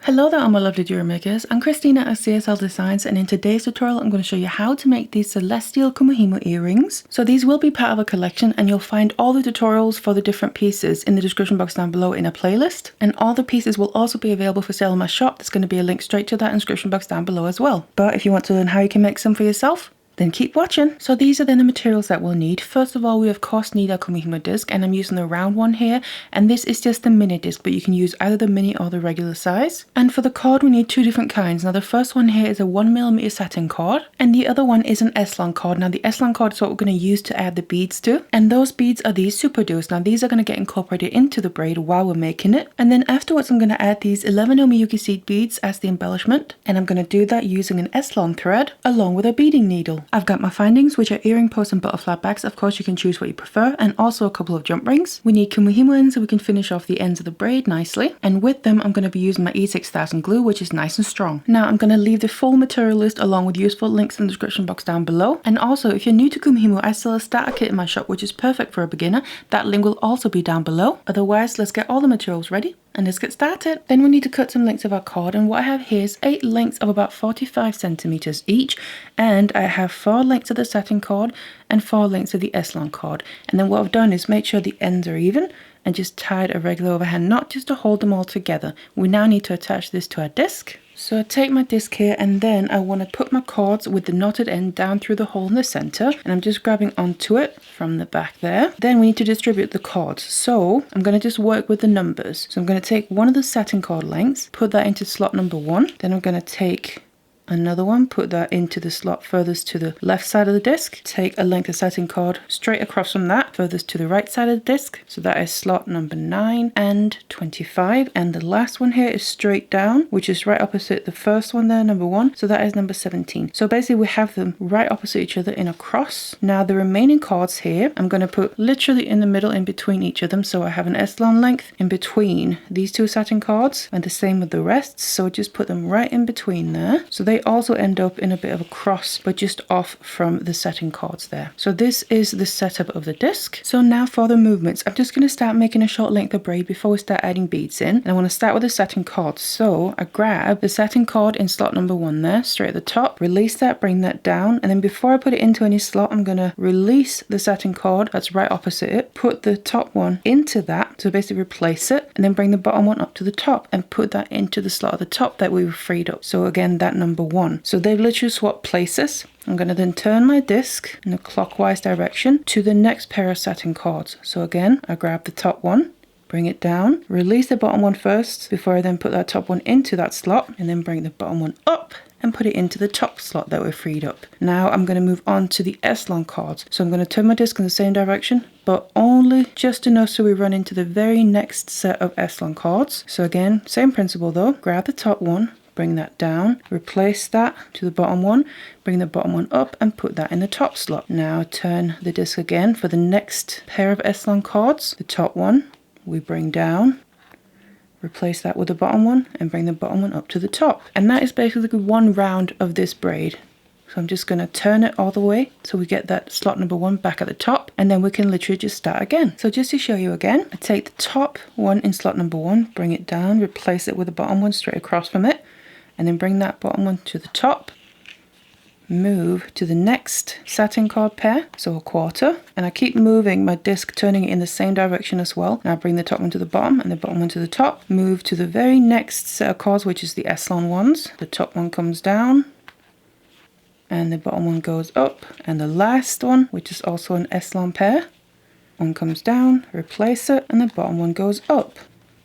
Hello there, all my lovely jewelry makers. I'm Christina at CSLdesigns, and in today's tutorial I'm going to show you how to make these celestial Kumihimo earrings. So these will be part of a collection, and you'll find all the tutorials for the different pieces in the description box down below in a playlist. And all the pieces will also be available for sale in my shop. There's going to be a link straight to that in the description box down below as well. But if you want to learn how you can make some for yourself, then keep watching. So these are then the materials that we'll need. First of all, we of course need a Kumihimo disc, and I'm using the round one here, and this is just the mini disc, but you can use either the mini or the regular size. And for the cord we need two different kinds. Now the first one here is a 1mm satin cord, and the other one is an S-lon cord. Now the S-lon cord is what we're going to use to add the beads to, and those beads are these SuperDuos. Now these are going to get incorporated into the braid while we're making it, and then afterwards I'm going to add these 11 Omiyuki seed beads as the embellishment, and I'm going to do that using an S-lon thread along with a beading needle. I've got my findings, which are earring posts and butterfly bags. Of course you can choose what you prefer, and also a couple of jump rings. We need Kumihimo ends so we can finish off the ends of the braid nicely, and with them I'm going to be using my E6000 glue, which is nice and strong. Now I'm going to leave the full material list along with useful links in the description box down below, and also if you're new to Kumihimo, I sell a starter kit in my shop which is perfect for a beginner. That link will also be down below. Otherwise, let's get all the materials ready and let's get started. Then we need to cut some lengths of our cord, and what I have here is 8 lengths of about 45 centimeters each, and I have 4 lengths of the satin cord and 4 lengths of the S-lon cord. And then what I've done is make sure the ends are even and just tied a regular overhand knot just to hold them all together. We now need to attach this to our disc. So I take my disc here, and then I want to put my cords with the knotted end down through the hole in the center, and I'm just grabbing onto it from the back there. Then we need to distribute the cords, so I'm going to just work with the numbers. So I'm going to take one of the satin cord lengths, put that into slot number 1, then I'm going to take another one, put that into the slot furthest to the left side of the disc, take a length of satin cord straight across from that furthest to the right side of the disc, so that is slot number 9 and 25, and the last one here is straight down, which is right opposite the first one there, number 1, so that is number 17. So basically we have them right opposite each other in a cross. Now the remaining cords here I'm going to put literally in the middle in between each of them, so I have an S-lon length in between these two satin cords, and the same with the rest, so just put them right in between there. So they also end up in a bit of a cross, but just off from the satin cords there. So this is the setup of the disc. So now for the movements, I'm just going to start making a short length of braid before we start adding beads in, and I want to start with the satin cord. So I grab the satin cord in slot number 1 there, straight at the top, release that, bring that down, and then before I put it into any slot, I'm going to release the satin cord that's right opposite it, put the top one into that, so basically replace it, and then bring the bottom one up to the top and put that into the slot at the top that we were freed up. So again, that number 1. So they've literally swapped places. I'm going to then turn my disc in a clockwise direction to the next pair of satin cords. So again, I grab the top one, bring it down, release the bottom one first before I then put that top one into that slot, and then bring the bottom one up and put it into the top slot that we're freed up. Now I'm going to move on to the S-lon cords. So I'm going to turn my disc in the same direction, but only just enough so we run into the very next set of S-lon cords. So again, same principle though, grab the top one, bring that down, replace that to the bottom one, bring the bottom one up and put that in the top slot. Now turn the disc again for the next pair of S-lon cords. The top one we bring down, replace that with the bottom one and bring the bottom one up to the top. And that is basically one round of this braid. So I'm just going to turn it all the way so we get that slot number 1 back at the top, and then we can literally just start again. So just to show you again, I take the top one in slot number 1, bring it down, replace it with the bottom one straight across from it, and then bring that bottom one to the top, move to the next satin cord pair, so a quarter, and I keep moving my disc, turning it in the same direction as well. Now bring the top one to the bottom and the bottom one to the top, move to the very next set of cords, which is the S-lon ones. The top one comes down and the bottom one goes up, and the last one, which is also an S-lon pair, one comes down, replace it, and the bottom one goes up.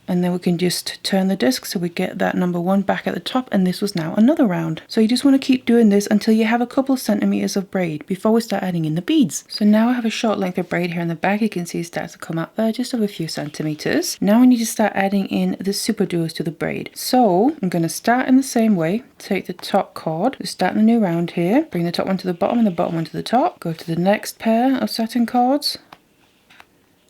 And then we can just turn the disc so we get that number 1 back at the top, and this was now another round. So you just want to keep doing this until you have a couple centimeters of braid before we start adding in the beads. So now I have a short length of braid here in the back. You can see it starts to come out there just over a few centimeters. Now we need to start adding in the SuperDuos to the braid. So I'm going to start in the same way, take the top cord, we're starting a new round here, bring the top one to the bottom and the bottom one to the top, go to the next pair of satin cords,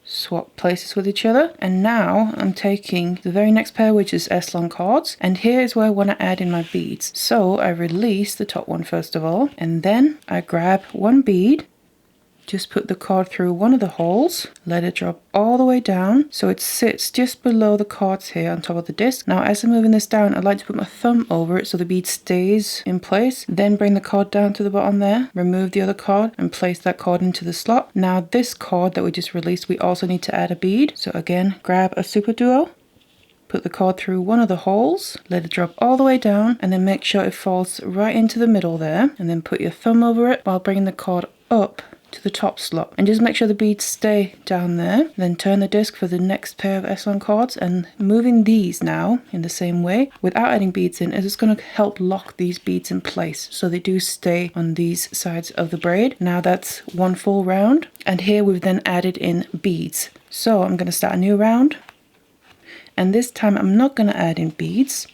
swap places with each other, and now I'm taking the very next pair, which is S-lon cords, and here is where I want to add in my beads. So I release the top one first of all, and then I grab one bead, just put the cord through one of the holes, let it drop all the way down so it sits just below the cords here on top of the disc. Now as I'm moving this down, I like to put my thumb over it so the bead stays in place. Then bring the cord down to the bottom there, remove the other cord and place that cord into the slot. Now this cord that we just released, we also need to add a bead. So again, grab a SuperDuo, put the cord through one of the holes, let it drop all the way down, and then make sure it falls right into the middle there, and then put your thumb over it while bringing the cord up to the top slot, and just make sure the beads stay down there. Then turn the disc for the next pair of S-lon cords, and moving these now in the same way without adding beads in is just going to help lock these beads in place so they do stay on these sides of the braid. Now that's one full round, and here we've then added in beads. So I'm going to start a new round, and this time I'm not going to add in beads.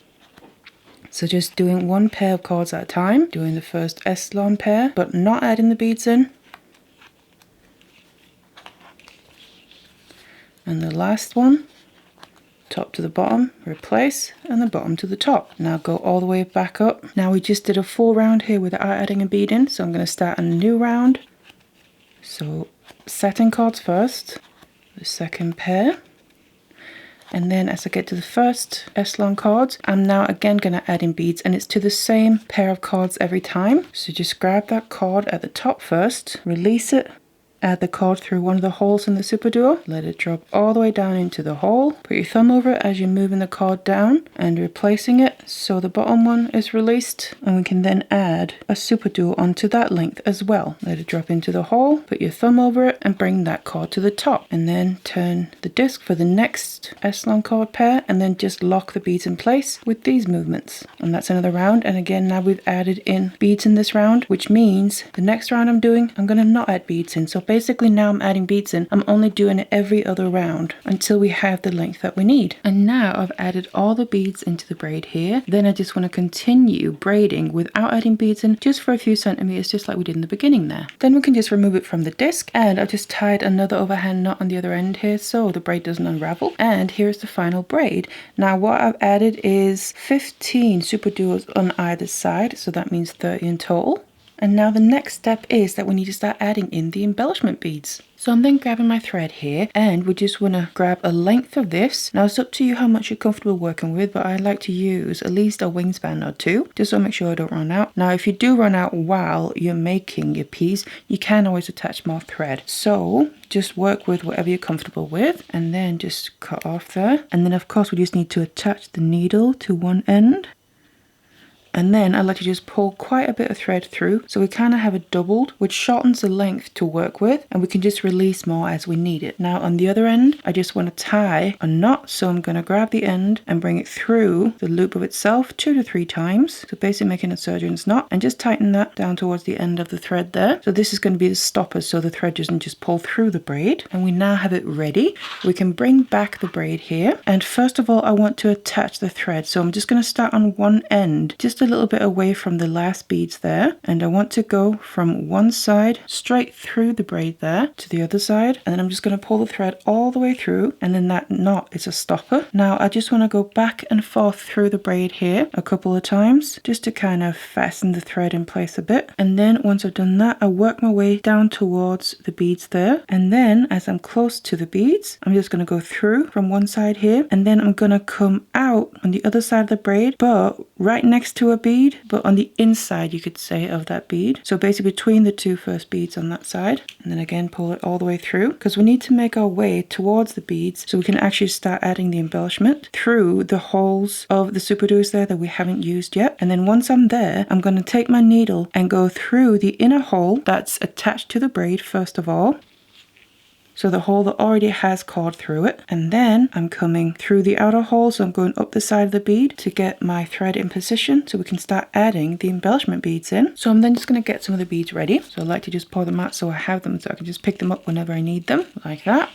So just doing one pair of cords at a time, doing the first S-lon pair but not adding the beads in. And the last one, top to the bottom, replace, and the bottom to the top. Now go all the way back up. Now we just did a full round here without adding a bead in, so I'm going to start a new round. So setting cords first, the second pair, and then as I get to the first S-lon cords, I'm now again going to add in beads, and it's to the same pair of cords every time. So just grab that cord at the top first, release it, add the cord through one of the holes in the SuperDuo, let it drop all the way down into the hole, put your thumb over it as you're moving the cord down and replacing it so the bottom one is released, and we can then add a SuperDuo onto that length as well. Let it drop into the hole, put your thumb over it and bring that cord to the top, and then turn the disc for the next S-lon cord pair, and then just lock the beads in place with these movements. And that's another round, and again now we've added in beads in this round, which means the next round I'm going to not add beads in. So basically now I'm adding beads in. I'm only doing it every other round until we have the length that we need. And now I've added all the beads into the braid here. Then I just want to continue braiding without adding beads in, just for a few centimeters, just like we did in the beginning there. Then we can just remove it from the disc, and I've just tied another overhand knot on the other end here so the braid doesn't unravel. And here's the final braid. Now what I've added is 15 SuperDuos on either side, so that means 30 in total. And now the next step is that we need to start adding in the embellishment beads. So I'm then grabbing my thread here, and we just want to grab a length of this. Now it's up to you how much you're comfortable working with, but I like to use at least a wingspan or two, just so I make sure I don't run out. Now if you do run out while you're making your piece, you can always attach more thread. So just work with whatever you're comfortable with, and then just cut off there. And then of course we just need to attach the needle to one end. And then I like to just pull quite a bit of thread through, so we kind of have it doubled, which shortens the length to work with, and we can just release more as we need it. Now on the other end, I just want to tie a knot, so I'm going to grab the end and bring it through the loop of itself 2 to 3 times, so basically making a surgeon's knot, and just tighten that down towards the end of the thread there. So this is going to be the stopper, so the thread doesn't just pull through the braid. And we now have it ready. We can bring back the braid here, and first of all I want to attach the thread, so I'm just going to start on one end, just a little bit away from the last beads there, and I want to go from one side straight through the braid there to the other side, and then I'm just going to pull the thread all the way through, and then that knot is a stopper. Now I just want to go back and forth through the braid here a couple of times just to kind of fasten the thread in place a bit, and then once I've done that I work my way down towards the beads there, and then as I'm close to the beads I'm just going to go through from one side here, and then I'm going to come out on the other side of the braid, but right next to a bead, but on the inside you could say of that bead, so basically between the 2 first beads on that side, and then again pull it all the way through, because we need to make our way towards the beads so we can actually start adding the embellishment through the holes of the SuperDuos there that we haven't used yet. And then once I'm there, I'm going to take my needle and go through the inner hole that's attached to the braid first of all, so the hole that already has cord through it, and then I'm coming through the outer hole, so I'm going up the side of the bead to get my thread in position so we can start adding the embellishment beads in. So I'm then just going to get some of the beads ready, so I like to just pour them out so I have them so I can just pick them up whenever I need them, like that.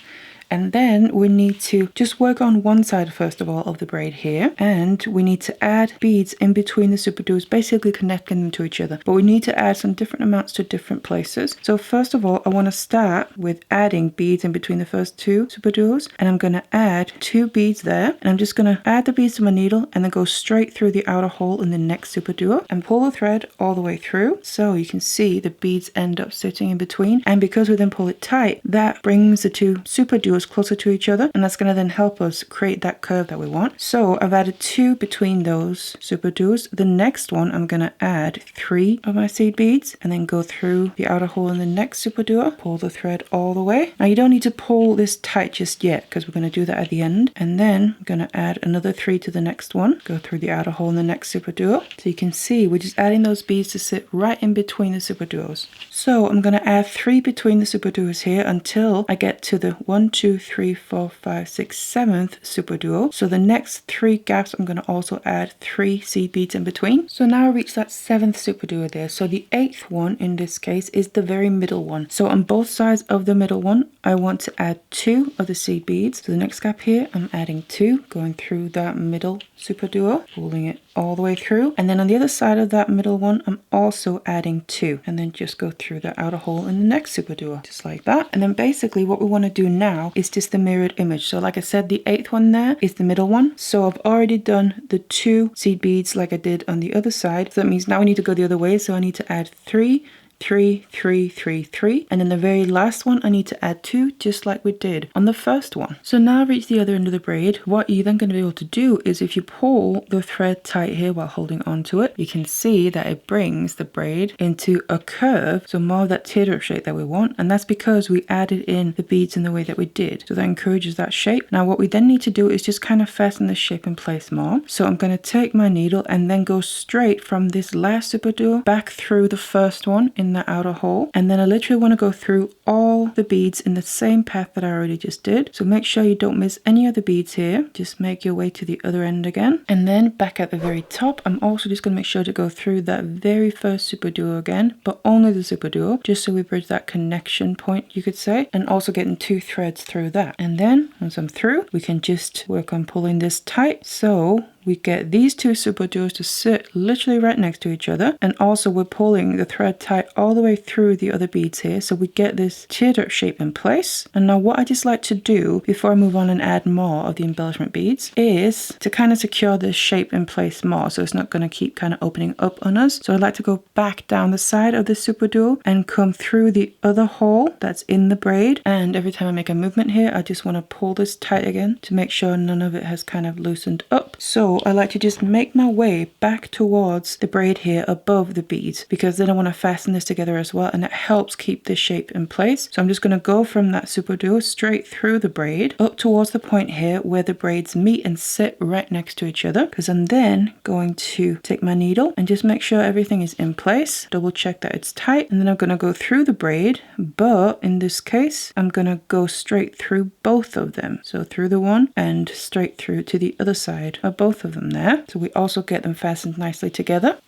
And then we need to just work on one side first of all of the braid here, and we need to add beads in between the superduos, basically connecting them to each other, but we need to add some different amounts to different places. So first of all, I want to start with adding beads in between the first two superduos, and I'm going to add 2 beads there, and I'm just going to add the beads to my needle and then go straight through the outer hole in the next superduo and pull the thread all the way through, so you can see the beads end up sitting in between. And because we then pull it tight, that brings the 2 superduos closer to each other, and that's going to then help us create that curve that we want. So I've added 2 between those superduos. The next one I'm going to add 3 of my seed beads and then go through the outer hole in the next superduo, pull the thread all the way. Now you don't need to pull this tight just yet because we're going to do that at the end. And then I'm going to add another 3 to the next one, go through the outer hole in the next superduo. So you can see we're just adding those beads to sit right in between the superduos. So I'm going to add 3 between the superduos here until I get to the 1, 2, 3, 4, 5, 6, 7th superduo. So the next 3 gaps I'm going to also add 3 seed beads in between. So now I reach that 7th superduo there. So the 8th one in this case is the very middle one. So on both sides of the middle one, I want to add 2 of the seed beads. So the next gap here, I'm adding 2, going through that middle superduo, pulling it all the way through. And then on the other side of that middle one, I'm also adding 2, and then just go through the outer hole in the next superduo, just like that. And then basically what we want to do now is just the mirrored image. So like I said, the 8th one there is the middle one. So I've already done the 2 seed beads like I did on the other side. So that means now we need to go the other way. So I need to add 3, 3, 3, 3, 3, and then the very last one I need to add 2, just like we did on the first one. So now I've reached the other end of the braid. What you're then going to be able to do is if you pull the thread tight here while holding on to it, you can see that it brings the braid into a curve, so more of that teardrop shape that we want, and that's because we added in the beads in the way that we did. So that encourages that shape. Now what we then need to do is just kind of fasten the shape in place more. So I'm going to take my needle and then go straight from this last superduo back through the first one in the outer hole, and then I literally want to go through all the beads in the same path that I already just did. So make sure you don't miss any of the beads here. Just make your way to the other end again, and then back at the very top I'm also just going to make sure to go through that very first superduo again, but only the superduo, just so we bridge that connection point, you could say, and also getting 2 threads through that. And then once I'm through, we can just work on pulling this tight so we get these 2 superduos to sit literally right next to each other, and also we're pulling the thread tight all the way through the other beads here, so we get this teardrop shape in place. And now what I just like to do before I move on and add more of the embellishment beads is to kind of secure this shape in place more, so it's not going to keep kind of opening up on us. So I'd like to go back down the side of the superduo and come through the other hole that's in the braid, and every time I make a movement here I just want to pull this tight again to make sure none of it has kind of loosened up. So I like to just make my way back towards the braid here above the beads, because then I want to fasten this together as well, and it helps keep this shape in place. So I'm just going to go from that superduo straight through the braid up towards the point here where the braids meet and sit right next to each other, because I'm then going to take my needle and just make sure everything is in place, double check that it's tight, and then I'm going to go through the braid, but in this case I'm going to go straight through both of them. So through the one and straight through to the other side of both of them there. So we also get them fastened nicely together.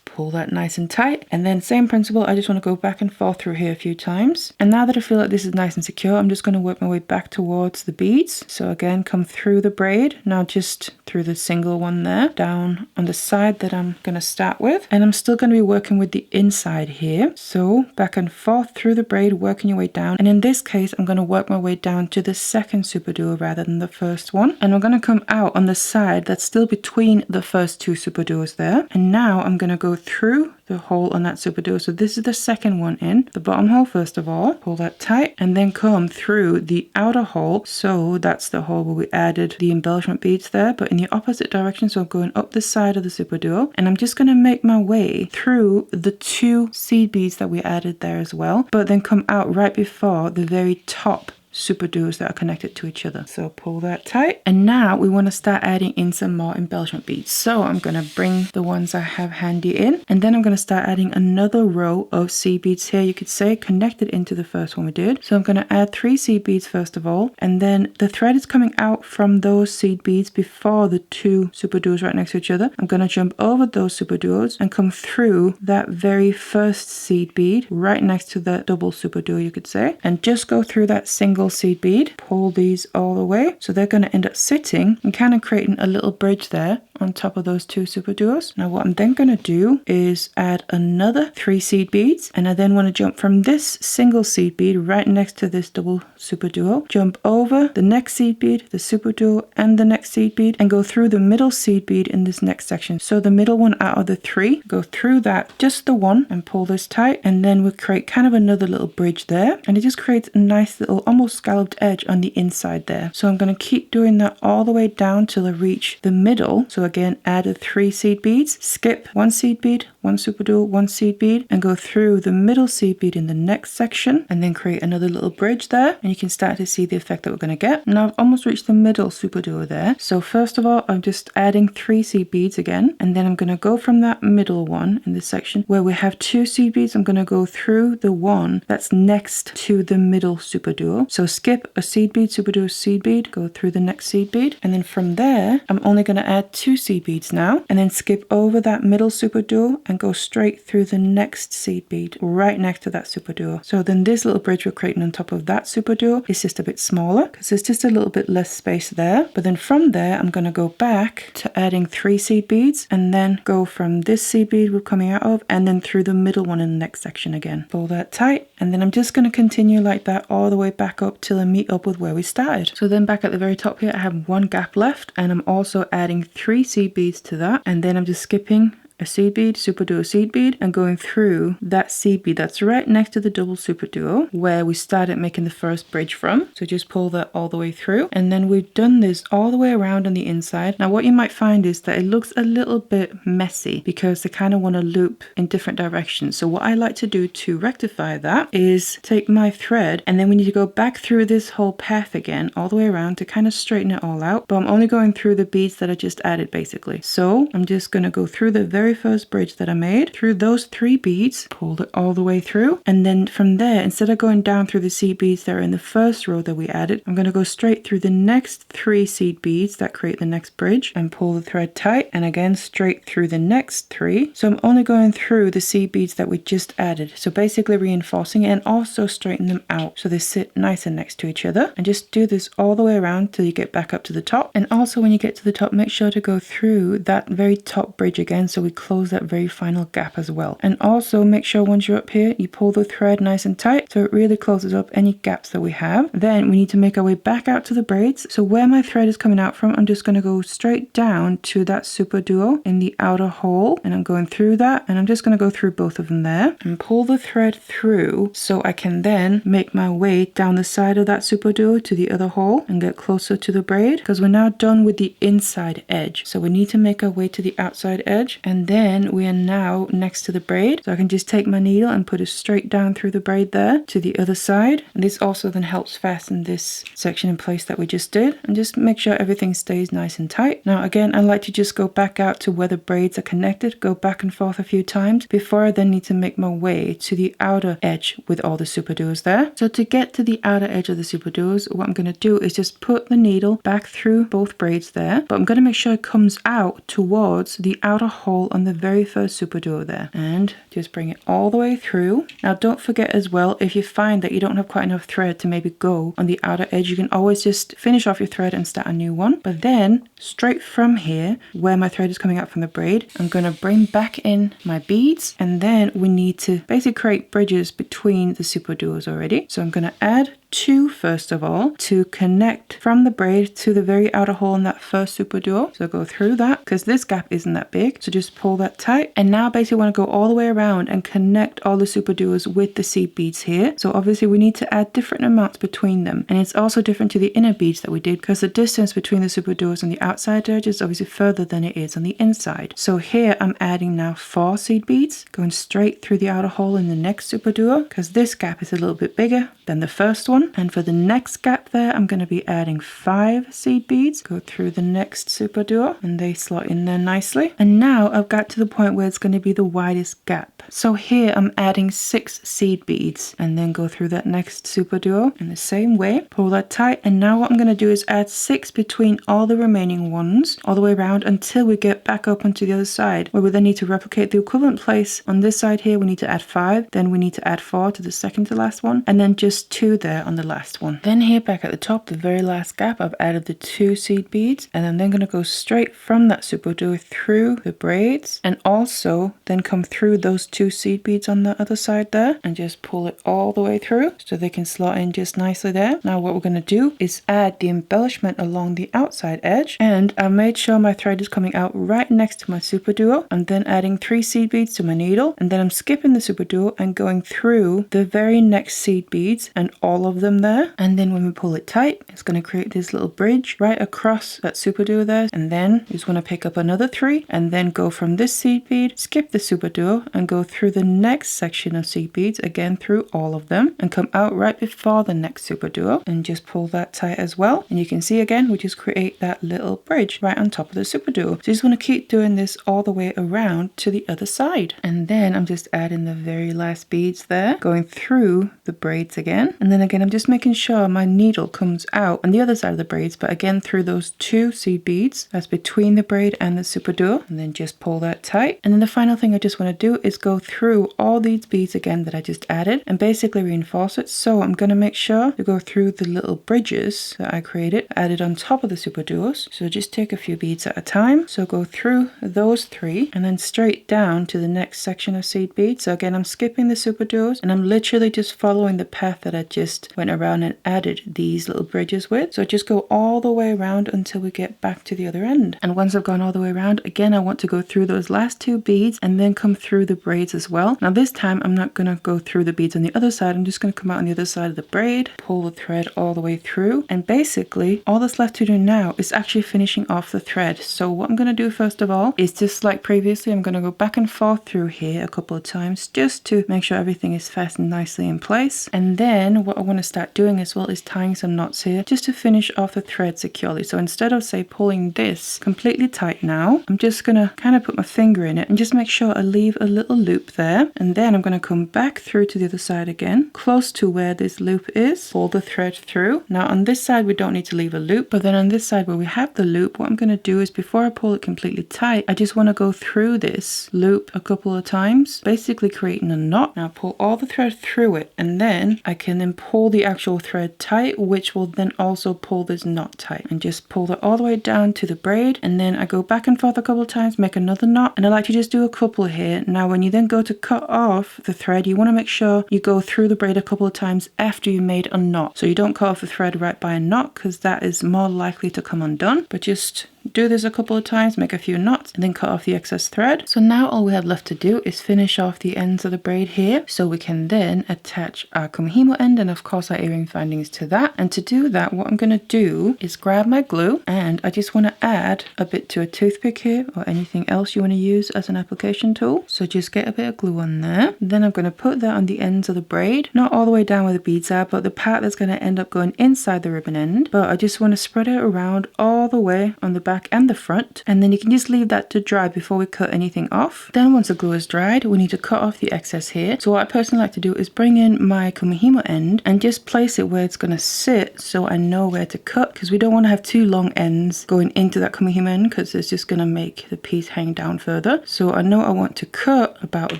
Pull that nice and tight, and then same principle, I just want to go back and forth through here a few times. And now that I feel like this is nice and secure, I'm just going to work my way back towards the beads. So again, come through the braid, now just through the single one there, down on the side that I'm going to start with, and I'm still going to be working with the inside here. So back and forth through the braid, working your way down, and in this case I'm going to work my way down to the second superduo rather than the first one, and I'm going to come out on the side that's still between the first 2 superduos there. And now I'm going to go through the hole on that superduo. So this is the second one in the bottom hole. First of all, pull that tight and then come through the outer hole. So that's the hole where we added the embellishment beads there, but in the opposite direction. So I'm going up the side of the superduo, and I'm just going to make my way through the 2 seed beads that we added there as well, but then come out right before the very top superduos that are connected to each other. So pull that tight, and now we want to start adding in some more embellishment beads. So I'm going to bring the ones I have handy in, and then I'm going to start adding another row of seed beads here, you could say, connected into the first one we did. So I'm going to add 3 seed beads first of all, and then the thread is coming out from those seed beads before the 2 superduos right next to each other. I'm going to jump over those superduos and come through that very first seed bead right next to the double superduo, you could say, and just go through that single single seed bead, pull these all the way. So they're going to end up sitting and kind of creating a little bridge there on top of those 2 superduos. Now what I'm then going to do is add another 3 seed beads, and I then want to jump from this single seed bead right next to this double superduo, jump over the next seed bead, the superduo, and the next seed bead, and go through the middle seed bead in this next section. So the middle one out of the 3, go through that, just the one, and pull this tight, and then we'll create kind of another little bridge there, and it just creates a nice little almost scalloped edge on the inside there. So I'm going to keep doing that all the way down till I reach the middle. So again, add 3 seed beads, skip 1 seed bead, 1 superduo, 1 seed bead, and go through the middle seed bead in the next section, and then create another little bridge there, and you can start to see the effect that we're going to get. Now I've almost reached the middle superduo there. So first of all, I'm just adding 3 seed beads again, and then I'm going to go from that middle one in this section where we have 2 seed beads. I'm going to go through the one that's next to the middle superduo. So skip a seed bead, superduo, seed bead, go through the next seed bead, and then from there I'm only going to add 2 seed beads now, and then skip over that middle superduo and go straight through the next seed bead right next to that superduo. So then this little bridge we're creating on top of that superduo is just a bit smaller because there's just a little bit less space there. But then from there I'm going to go back to adding 3 seed beads, and then go from this seed bead we're coming out of and then through the middle one in the next section again. Pull that tight, and then I'm just going to continue like that all the way back up till I meet up with where we started. So then back at the very top here I have 1 gap left, and I'm also adding 3 seed beads to that, and then I'm just skipping a seed bead, superduo seed bead, and going through that seed bead that's right next to the double superduo where we started making the first bridge from. So just pull that all the way through, and then we've done this all the way around on the inside. Now what you might find is that it looks a little bit messy because they kind of want to loop in different directions. So what I like to do to rectify that is take my thread, and then we need to go back through this whole path again all the way around to kind of straighten it all out. But I'm only going through the beads that I just added basically. So I'm just going to go through the very first bridge that I made through those 3 beads, pulled it all the way through, and then from there, instead of going down through the seed beads that are in the first row that we added, I'm going to go straight through the next 3 seed beads that create the next bridge and pull the thread tight, and again straight through the next 3. So I'm only going through the seed beads that we just added, so basically reinforcing it and also straighten them out so they sit nice and next to each other, and just do this all the way around till you get back up to the top. And also when you get to the top, make sure to go through that very top bridge again so we close that very final gap as well. And also make sure once you're up here you pull the thread nice and tight so it really closes up any gaps that we have. Then we need to make our way back out to the braids. So where my thread is coming out from, I'm just going to go straight down to that superduo in the outer hole, and I'm going through that, and I'm just going to go through both of them there and pull the thread through so I can then make my way down the side of that superduo to the other hole and get closer to the braid, because we're now done with the inside edge. So we need to make our way to the outside edge, and then we are now next to the braid. So I can just take my needle and put it straight down through the braid there to the other side, and this also then helps fasten this section in place that we just did, and just make sure everything stays nice and tight. Now again, I like to just go back out to where the braids are connected, go back and forth a few times before I then need to make my way to the outer edge with all the superduos there. So to get to the outer edge of the superduos, what I'm going to do is just put the needle back through both braids there, but I'm going to make sure it comes out towards the outer hole on the very first superduo there, and just bring it all the way through. Now don't forget as well, if you find that you don't have quite enough thread to maybe go on the outer edge, you can always just finish off your thread and start a new one. But then straight from here where my thread is coming out from the braid, I'm going to bring back in my beads, and then we need to basically create bridges between the superduos already. So I'm going to add 2 first of all to connect from the braid to the very outer hole in that first superduo. So go through that because this gap isn't that big, so just pull that tight, and now basically want to go all the way around and connect all the superduos with the seed beads here. So obviously we need to add different amounts between them, and it's also different to the inner beads that we did because the distance between the superduos on the outside edge is obviously further than it is on the inside. So here I'm adding now 4 seed beads going straight through the outer hole in the next superduo because this gap is a little bit bigger than the first one. And for the next gap there, I'm going to be adding 5 seed beads, go through the next superduo, and they slot in there nicely. And now I've got to the point where it's going to be the widest gap. So here I'm adding 6 seed beads and then go through that next super duo in the same way, pull that tight, and now what I'm going to do is add 6 between all the remaining ones all the way around until we get back up onto the other side, where we then need to replicate the equivalent place. On this side here we need to add 5, then we need to add 4 to the second to last one, and then just 2 there on the last one. Then here back at the top, the very last gap, I've added the 2 seed beads, and I'm then going to go straight from that super duo through the braids and also then come through those 2 seed beads on the other side there and just pull it all the way through so they can slot in just nicely there. Now what we're going to do is add the embellishment along the outside edge, and I made sure my thread is coming out right next to my super duo. I'm then adding 3 seed beads to my needle, and then I'm skipping the super duo and going through the very next seed beads and all of them there, and then when we pull it tight it's going to create this little bridge right across that super duo there, and then you just want to pick up another 3 and then go from this seed bead, skip the super duo and go through the next section of seed beads again through all of them and come out right before the next super duo and just pull that tight as well. And you can see again we just create that little bridge right on top of the super duo. So you just want to keep doing this all the way around to the other side, and then I'm just adding the very last beads there, going through the braids again, and then again I'm just making sure my needle comes out on the other side of the braids, but again through those 2 seed beads that's between the braid and the super duo, and then just pull that tight. And then the final thing I just want to do is go through all these beads again that I just added and basically reinforce it. So I'm going to make sure to go through the little bridges that I created, added on top of the super duos. So just take a few beads at a time. So go through those 3 and then straight down to the next section of seed beads. So again I'm skipping the super duos and I'm literally just following the path that I just went around and added these little bridges with. So just go all the way around until we get back to the other end. And once I've gone all the way around, again I want to go through those last 2 beads and then come through the braids as well. Now this time I'm not going to go through the beads on the other side, I'm just going to come out on the other side of the braid, pull the thread all the way through, and basically all that's left to do now is actually finishing off the thread. So what I'm going to do first of all is, just like previously, I'm going to go back and forth through here a couple of times just to make sure everything is fastened nicely in place. And then what I want to start doing as well is tying some knots here just to finish off the thread securely. So instead of say pulling this completely tight now, I'm just going to kind of put my finger in it and just make sure I leave a little loop there, and then I'm going to come back through to the other side again close to where this loop is, pull the thread through. Now on this side we don't need to leave a loop, but then on this side where we have the loop, what I'm going to do is before I pull it completely tight, I just want to go through this loop a couple of times, basically creating a knot. Now pull all the thread through it, and then I can then pull the actual thread tight, which will then also pull this knot tight, and just pull that all the way down to the braid. And then I go back and forth a couple of times, make another knot, and I like to just do a couple here. Now when you then go to cut off the thread, you want to make sure you go through the braid a couple of times after you made a knot, so you don't cut off the thread right by a knot, because that is more likely to come undone. But just do this a couple of times, make a few knots, and then cut off the excess thread. So now all we have left to do is finish off the ends of the braid here, so we can then attach our Kumihimo end and of course our earring findings to that. And to do that, what I'm going to do is grab my glue, and I just want to add a bit to a toothpick here or anything else you want to use as an application tool. So just get a bit of glue on there. Then I'm going to put that on the ends of the braid, not all the way down where the beads are, but the part that's going to end up going inside the ribbon end. But I just want to spread it around all the way on the back and the front, and then you can just leave that to dry before we cut anything off. Then once the glue is dried, we need to cut off the excess here. So what I personally like to do is bring in my Kumihimo end and just place it where it's going to sit, so I know where to cut, because we don't want to have 2 long ends going into that Kumihimo end, because it's just going to make the piece hang down further. So I know I want to cut about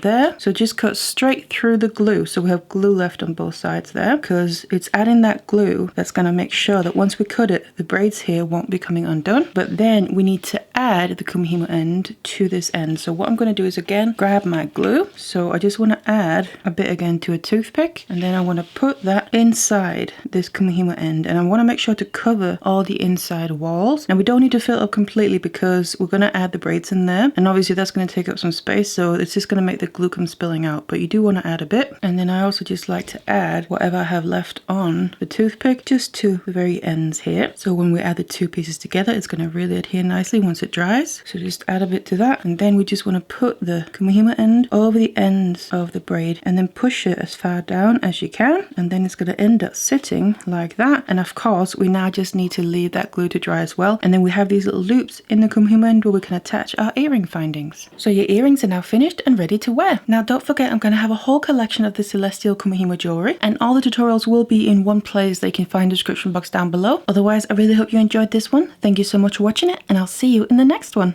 there, so just cut straight through the glue, so we have glue left on both sides there, because it's adding that glue that's going to make sure that once we cut it, the braids here won't be coming undone. But then we need to add the Kumihimo end to this end. So what I'm going to do is again grab my glue. So I just want to add a bit again to a toothpick, and then I want to put that inside this Kumihimo end, and I want to make sure to cover all the inside walls. Now we don't need to fill it up completely because we're going to add the braids in there, and obviously that's going to take up some space, so it's just going to make the glue come spilling out, but you do want to add a bit. And then I also just like to add whatever I have left on the toothpick just to the very ends here. So when we add the 2 pieces together, it's going to really really adhere nicely once it dries. So just add a bit to that, and then we just want to put the Kumihimo end over the ends of the braid and then push it as far down as you can, and then it's going to end up sitting like that. And of course we now just need to leave that glue to dry as well, and then we have these little loops in the Kumihimo end where we can attach our earring findings. So your earrings are now finished and ready to wear. Now don't forget, I'm going to have a whole collection of the celestial Kumihimo jewelry, and all the tutorials will be in one place that you can find in the description box down below. Otherwise, I really hope you enjoyed this one. Thank you so much for watching it, and I'll see you in the next one.